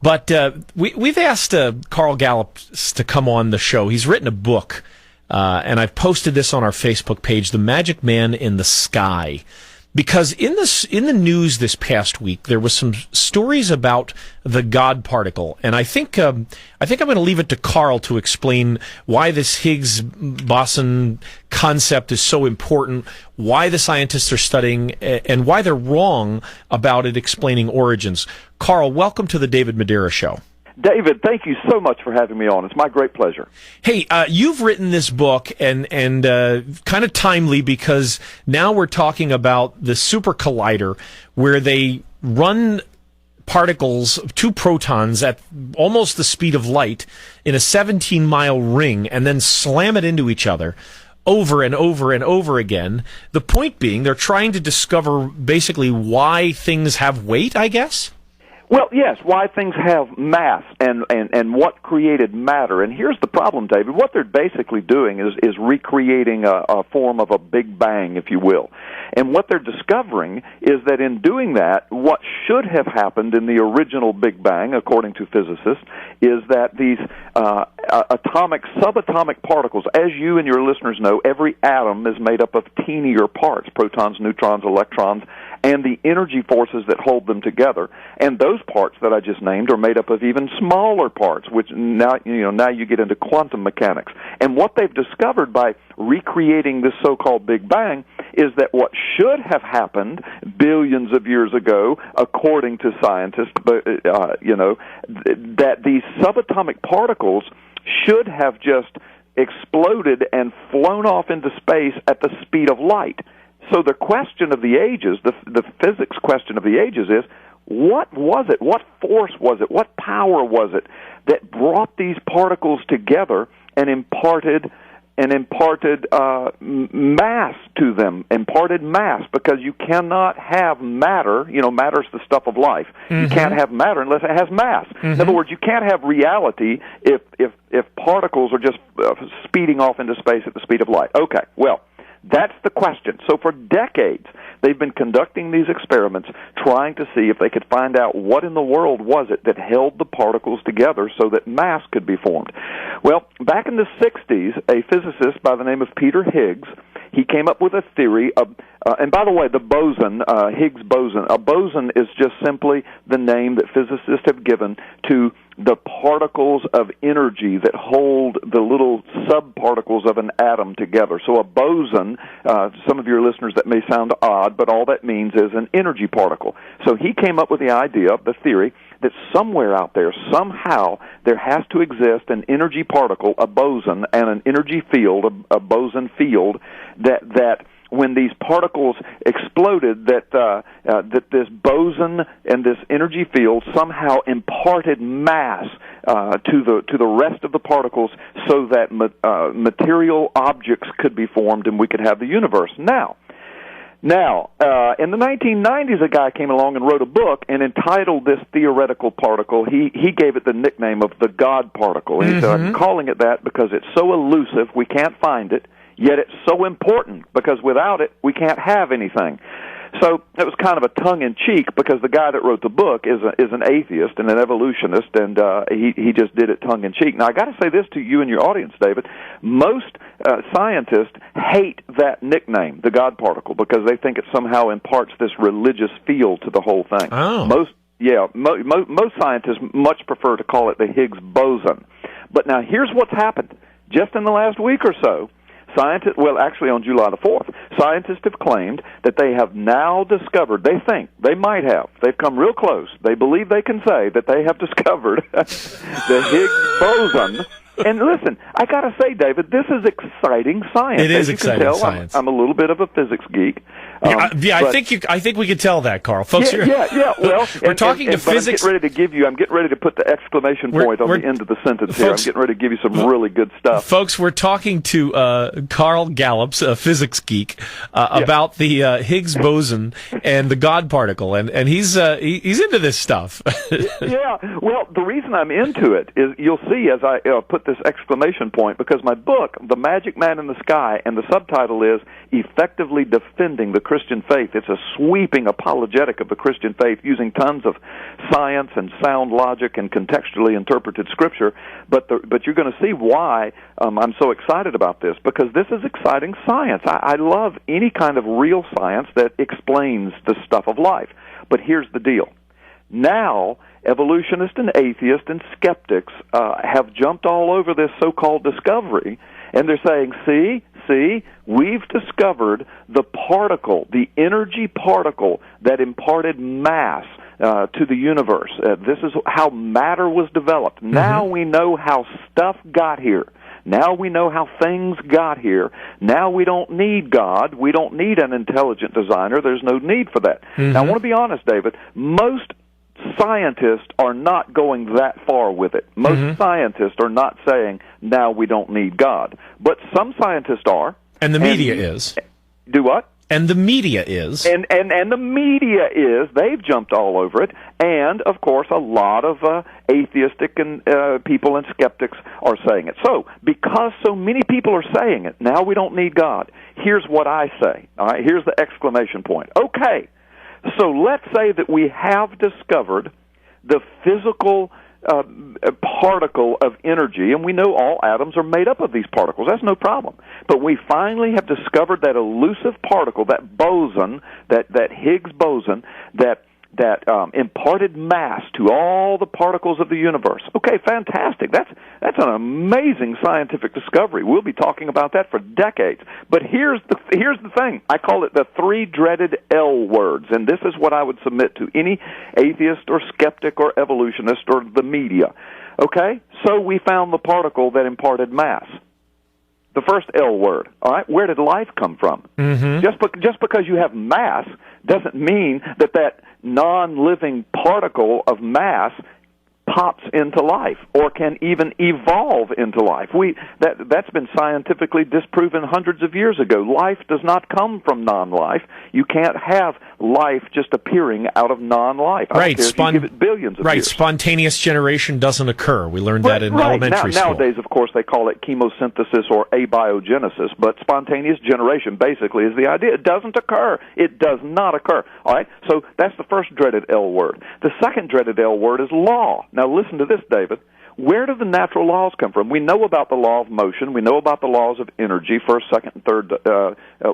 But we've asked Carl Gallups to come on the show. He's written a book, and I've posted this on our Facebook page, The Magic Man in the Sky. Because in the news this past week, there was some stories about the God particle, and I think I'm going to leave it to Carl to explain why this Higgs boson concept is so important, why the scientists are studying, and why they're wrong about it explaining origins. Carl, welcome to the David Madeira Show. David, thank you so much for having me on. It's my great pleasure. Hey, you've written this book, and kind of timely because now we're talking about the super collider where they run particles, two protons at almost the speed of light in a 17-mile ring and then slam it into each other over and over and over again. The point being they're trying to discover basically why things have weight, I guess? Well, yes, why things have mass and what created matter. And here's the problem, David. What they're basically doing is recreating a form of a Big Bang, if you will. And what they're discovering is that in doing that, what should have happened in the original Big Bang, according to physicists, is that these atomic, subatomic particles, as you and your listeners know, every atom is made up of teenier parts, protons, neutrons, electrons, and the energy forces that hold them together. And those parts that I just named are made up of even smaller parts, which now you get into quantum mechanics. And what they've discovered by recreating this so-called Big Bang is that what should have happened billions of years ago, according to scientists, that these subatomic particles should have just exploded and flown off into space at the speed of light. So the question of the ages, the physics question of the ages is, what was it? What force was it? What power was it that brought these particles together and imparted mass to them, imparted mass, because you cannot have matter. Matter's the stuff of life. Mm-hmm. You can't have matter unless it has mass. Mm-hmm. In other words, you can't have reality if particles are just speeding off into space at the speed of light. Okay, well, that's the question. So for decades, they've been conducting these experiments, trying to see if they could find out what in the world was it that held the particles together so that mass could be formed. Well, back in the 60s, a physicist by the name of Peter Higgs, he came up with a theory of, and by the way, the boson, Higgs boson, a boson is just simply the name that physicists have given to the particles of energy that hold the little subparticles of an atom together. So a boson, some of your listeners, that may sound odd, but all that means is an energy particle. So he came up with the idea, the theory, that somewhere out there, somehow, there has to exist an energy particle, a boson, and an energy field, a boson field, that when these particles exploded, that this boson and this energy field somehow imparted mass to the rest of the particles, so that material objects could be formed and we could have the universe. Now, in the 1990s, a guy came along and wrote a book and entitled this theoretical particle. He gave it the nickname of the God particle. And he said, I'm calling it that because it's so elusive we can't find it. Yet it's so important, because without it, we can't have anything. So it was kind of a tongue-in-cheek, because the guy that wrote the book is an atheist and an evolutionist, and he just did it tongue-in-cheek. Now, I got to say this to you and your audience, David. Most scientists hate that nickname, the God particle, because they think it somehow imparts this religious feel to the whole thing. Oh. Most scientists much prefer to call it the Higgs boson. But now here's what's happened. Just in the last week or so, scientists, well, actually on July the 4th, scientists have claimed that they have now discovered, they think, they might have, they've come real close, they believe they can say that they have discovered the Higgs boson. And listen, I got to say, David, this is exciting science. It is exciting science. I'm a little bit of a physics geek. I think we can tell that, Carl. Folks, Well, we're talking to physics. I'm getting ready to put the exclamation point on the end of the sentence here. I'm getting ready to give you some really good stuff. Folks, we're talking to Carl Gallups, a physics geek, about the Higgs boson and the God particle, and he's into this stuff. Yeah. Well, the reason I'm into it is you'll see as I put this exclamation point, because my book, The Magic Man in the Sky, and the subtitle is Effectively Defending the Christian faith. It's a sweeping apologetic of the Christian faith using tons of science and sound logic and contextually interpreted Scripture. But you're going to see why I'm so excited about this, because this is exciting science. I love any kind of real science that explains the stuff of life. But here's the deal. Now, evolutionists and atheists and skeptics have jumped all over this so-called discovery, and they're saying, see, we've discovered the particle, the energy particle that imparted mass to the universe. This is how matter was developed. Mm-hmm. Now we know how stuff got here. Now we know how things got here. Now we don't need God. We don't need an intelligent designer. There's no need for that. Mm-hmm. Now, I want to be honest, David. Most scientists are not going that far with it. Most scientists are not saying, now we don't need God. But some scientists are. And the media is. Do what? And the media is. And the media is. They've jumped all over it. And, of course, a lot of atheistic and people and skeptics are saying it. So, because so many people are saying it, now we don't need God. Here's what I say. All right, here's the exclamation point. Okay, so let's say that we have discovered the physical particle of energy, and we know all atoms are made up of these particles. That's no problem. But we finally have discovered that elusive particle, that boson, that Higgs boson, that imparted mass to all the particles of the universe. Okay, fantastic. That's an amazing scientific discovery. We'll be talking about that for decades. But here's the thing. I call it the three dreaded L words, and this is what I would submit to any atheist or skeptic or evolutionist or the media. Okay? So we found the particle that imparted mass. The first L word, all right? Where did life come from? Mm-hmm. Just because you have mass doesn't mean that non-living particle of mass pops into life or can even evolve into life. That's been scientifically disproven hundreds of years ago. Life does not come from non-life. You can't have life just appearing out of non-life. Right. You give it billions of years. Spontaneous generation doesn't occur. We learned that in elementary school. Nowadays, of course, they call it chemosynthesis or abiogenesis, but spontaneous generation basically is the idea. It doesn't occur. It does not occur. All right? So that's the first dreaded L word. The second dreaded L word is law. Now, listen to this, David. Where do the natural laws come from? We know about the law of motion. We know about the laws of energy, first, second, and third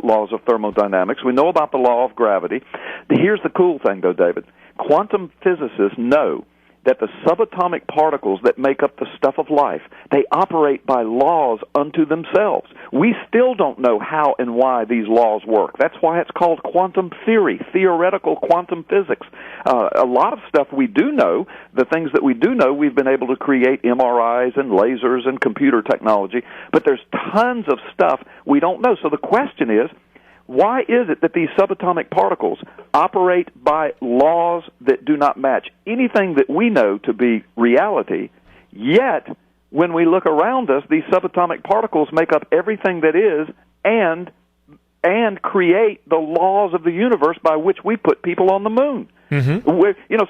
laws of thermodynamics. We know about the law of gravity. Here's the cool thing, though, David. Quantum physicists know that the subatomic particles that make up the stuff of life, they operate by laws unto themselves. We still don't know how and why these laws work. That's why it's called quantum theory, theoretical quantum physics. A lot of stuff we do know, the things that we do know, we've been able to create MRIs and lasers and computer technology, but there's tons of stuff we don't know. So the question is, why is it that these subatomic particles operate by laws that do not match anything that we know to be reality, yet when we look around us, these subatomic particles make up everything that is and create the laws of the universe by which we put people on the moon? Mm-hmm.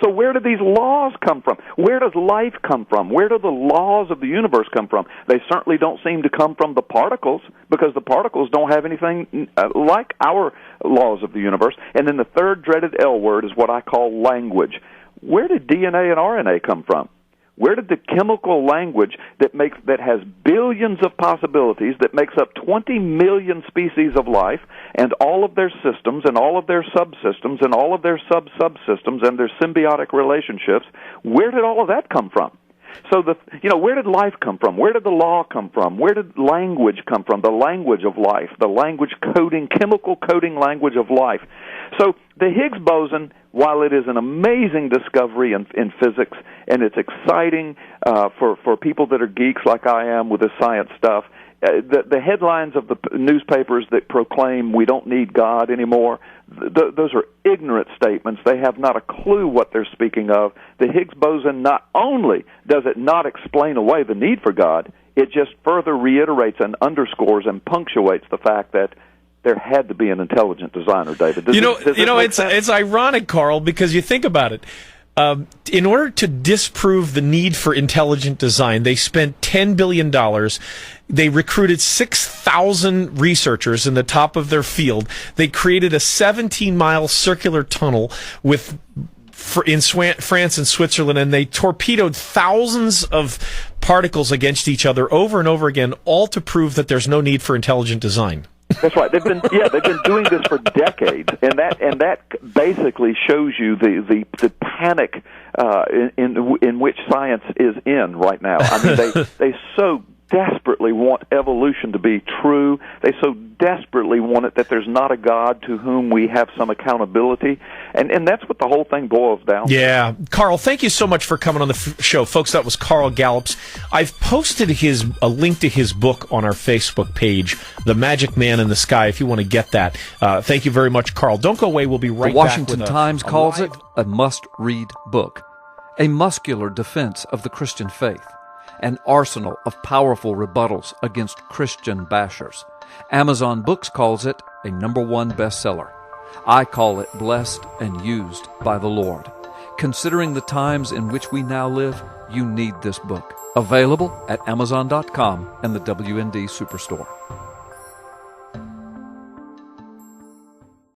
So where do these laws come from? Where does life come from? Where do the laws of the universe come from? They certainly don't seem to come from the particles, because the particles don't have anything like our laws of the universe. And then the third dreaded L word is what I call language. Where did DNA and RNA come from? Where did the chemical language that has billions of possibilities, that makes up 20 million species of life, and all of their systems and all of their subsystems and all of their subsystems and their symbiotic relationships, where did all of that come from? So where did life come from? Where did the law come from? Where did language come from? The language of life, the language coding, chemical coding language of life. So the Higgs boson, while it is an amazing discovery in physics, and it's exciting for people that are geeks like I am with the science stuff, the headlines of the newspapers that proclaim we don't need God anymore, those are ignorant statements. They have not a clue what they're speaking of. The Higgs boson, not only does it not explain away the need for God, it just further reiterates and underscores and punctuates the fact that there had to be an intelligent designer, David. Does it's ironic, Carl, because you think about it. In order to disprove the need for intelligent design, they spent $10 billion. They recruited 6,000 researchers in the top of their field. They created a 17-mile circular tunnel in France and Switzerland, and they torpedoed thousands of particles against each other over and over again, all to prove that there's no need for intelligent design. That's right. They've been doing this for decades, and that basically shows you the panic in which science is in right now. I mean, they so desperately want evolution to be true. They so desperately want it that there's not a God to whom we have some accountability. And that's what the whole thing boils down to. Yeah. Carl, thank you so much for coming on the show. Folks, that was Carl Gallups. I've posted a link to his book on our Facebook page, The Magic Man in the Sky, if you want to get that. Thank you very much, Carl. Don't go away. We'll be right back. The Washington Times calls it a must-read book, a muscular defense of the Christian faith, an arsenal of powerful rebuttals against Christian bashers. Amazon Books calls it a #1 bestseller. I call it blessed and used by the Lord. Considering the times in which we now live, you need this book. Available at Amazon.com and the WND Superstore.